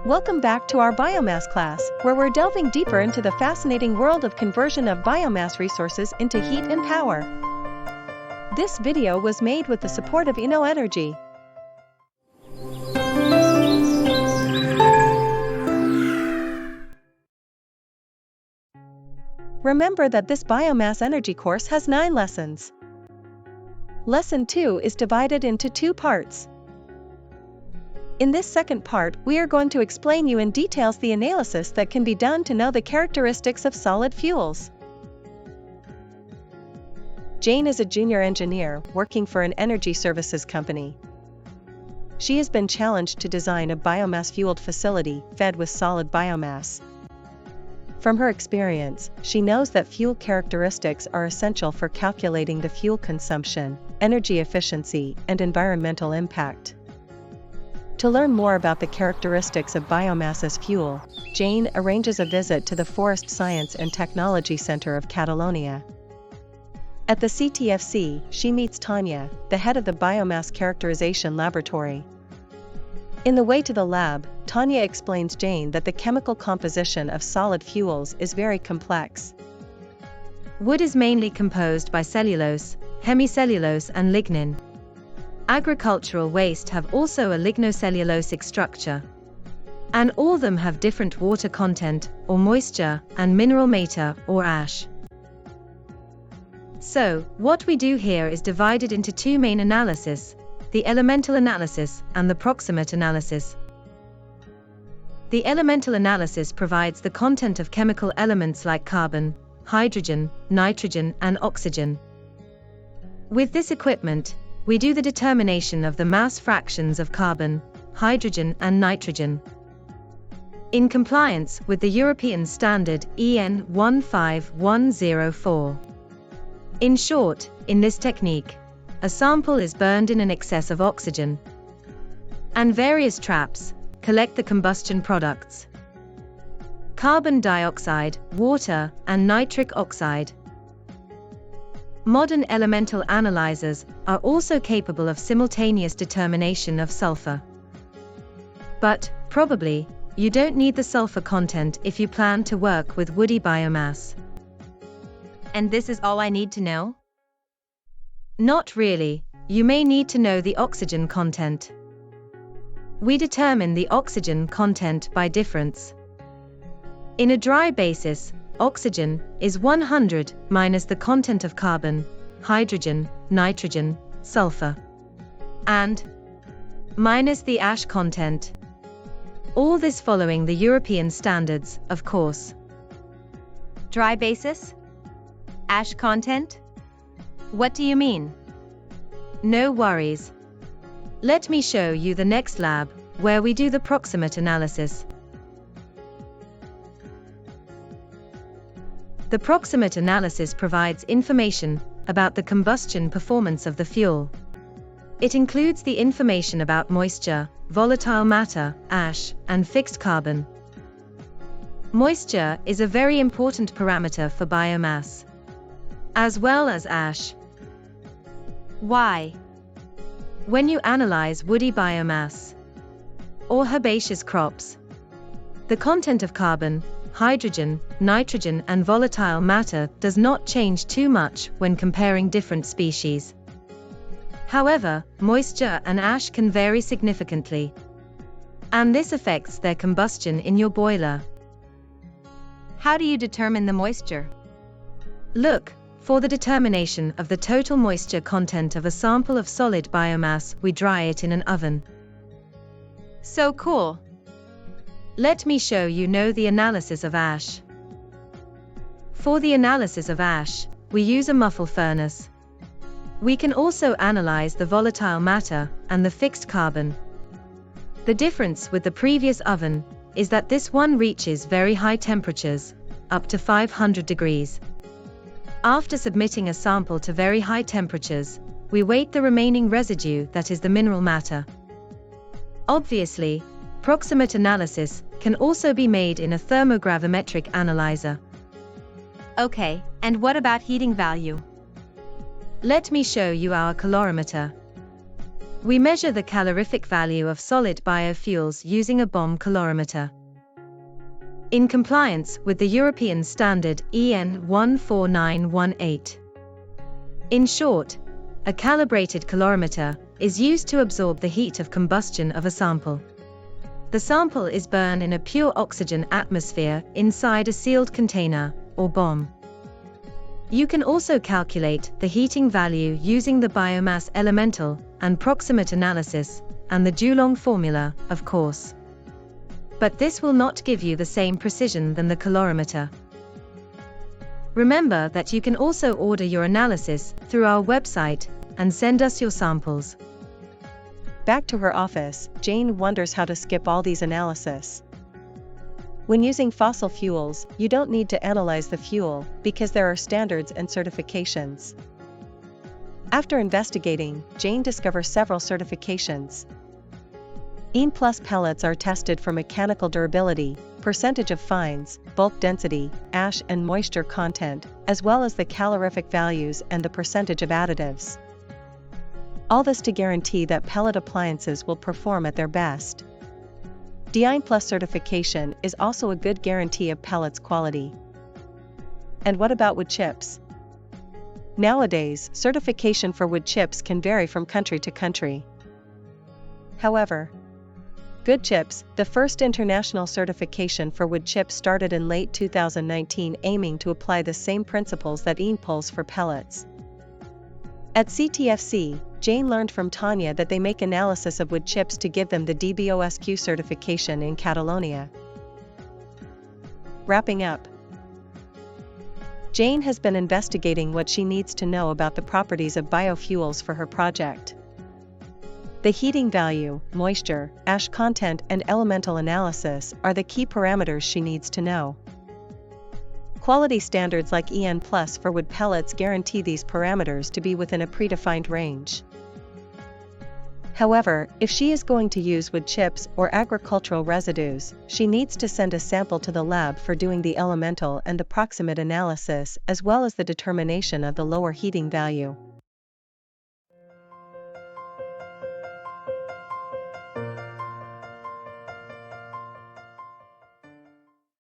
Welcome back to our biomass class, where we're delving deeper into the fascinating world of conversion of biomass resources into heat and power. This video was made with the support of Energy. Remember that this biomass energy course has 9 lessons. Lesson 2 is divided into 2 parts. In this second part, we are going to explain you in details the analysis that can be done to know the characteristics of solid fuels. Jane is a junior engineer working for an energy services company. She has been challenged to design a biomass-fueled facility fed with solid biomass. From her experience, she knows that fuel characteristics are essential for calculating the fuel consumption, energy efficiency, and environmental impact. To learn more about the characteristics of biomass as fuel, Jane arranges a visit to the Forest Science and Technology Center of Catalonia. At the CTFC, she meets Tanya, the head of the Biomass Characterization Laboratory. In the way to the lab, Tanya explains Jane that the chemical composition of solid fuels is very complex. Wood is mainly composed by cellulose, hemicellulose and lignin. Agricultural waste have also a lignocellulosic structure. And all of them have different water content, or moisture, and mineral matter, or ash. So, what we do here is divided into 2 main analyses, the elemental analysis and the proximate analysis. The elemental analysis provides the content of chemical elements like carbon, hydrogen, nitrogen, and oxygen. With this equipment, we do the determination of the mass fractions of carbon, hydrogen, and nitrogen. In compliance with the European standard EN 15104. In short, in this technique, a sample is burned in an excess of oxygen, and various traps collect the combustion products: carbon dioxide, water, and nitric oxide. Modern elemental analyzers are also capable of simultaneous determination of sulfur. But, probably, you don't need the sulfur content if you plan to work with woody biomass. And this is all I need to know? Not really, you may need to know the oxygen content. We determine the oxygen content by difference. In a dry basis, oxygen is 100 minus the content of carbon, hydrogen, nitrogen, sulfur, and minus the ash content. All this following the European standards, of course. Dry basis? Ash content? What do you mean? No worries. Let me show you the next lab, where we do the proximate analysis. The proximate analysis provides information about the combustion performance of the fuel. It includes the information about moisture, volatile matter, ash, and fixed carbon. Moisture is a very important parameter for biomass, as well as ash. Why? When you analyze woody biomass or herbaceous crops, the content of carbon, hydrogen, nitrogen, and volatile matter does not change too much when comparing different species. However, moisture and ash can vary significantly, and this affects their combustion in your boiler. How do you determine the moisture? Look, for the determination of the total moisture content of a sample of solid biomass, we dry it in an oven. So cool. Let me show you the analysis of ash. For the analysis of ash, we use a muffle furnace. We can also analyze the volatile matter and the fixed carbon. The difference with the previous oven is that this one reaches very high temperatures, up to 500 degrees. After submitting a sample to very high temperatures, we weight the remaining residue, that is the mineral matter. Obviously, proximate analysis can also be made in a thermogravimetric analyzer. Okay, and what about heating value? Let me show you our calorimeter. We measure the calorific value of solid biofuels using a BOM calorimeter. In compliance with the European standard EN 14918. In short, a calibrated calorimeter is used to absorb the heat of combustion of a sample. The sample is burned in a pure oxygen atmosphere inside a sealed container, or BOM. You can also calculate the heating value using the biomass elemental and proximate analysis, and the Dulong formula, of course. But this will not give you the same precision than the calorimeter. Remember that you can also order your analysis through our website and send us your samples. Back to her office, Jane wonders how to skip all these analyses. When using fossil fuels, you don't need to analyze the fuel, because there are standards and certifications. After investigating, Jane discovers several certifications. EN+ pellets are tested for mechanical durability, percentage of fines, bulk density, ash and moisture content, as well as the calorific values and the percentage of additives. All this to guarantee that pellet appliances will perform at their best. EN+ certification is also a good guarantee of pellets quality. And what about wood chips? Nowadays, certification for wood chips can vary from country to country. However, Good Chips, the first international certification for wood chips, started in late 2019, aiming to apply the same principles that EN pulls for pellets. At CTFC, Jane learned from Tanya that they make analysis of wood chips to give them the DBOSQ certification in Catalonia. Wrapping up, Jane has been investigating what she needs to know about the properties of biofuels for her project. The heating value, moisture, ash content and elemental analysis are the key parameters she needs to know. Quality standards like EN+ for wood pellets guarantee these parameters to be within a predefined range. However, if she is going to use wood chips or agricultural residues, she needs to send a sample to the lab for doing the elemental and the proximate analysis, as well as the determination of the lower heating value.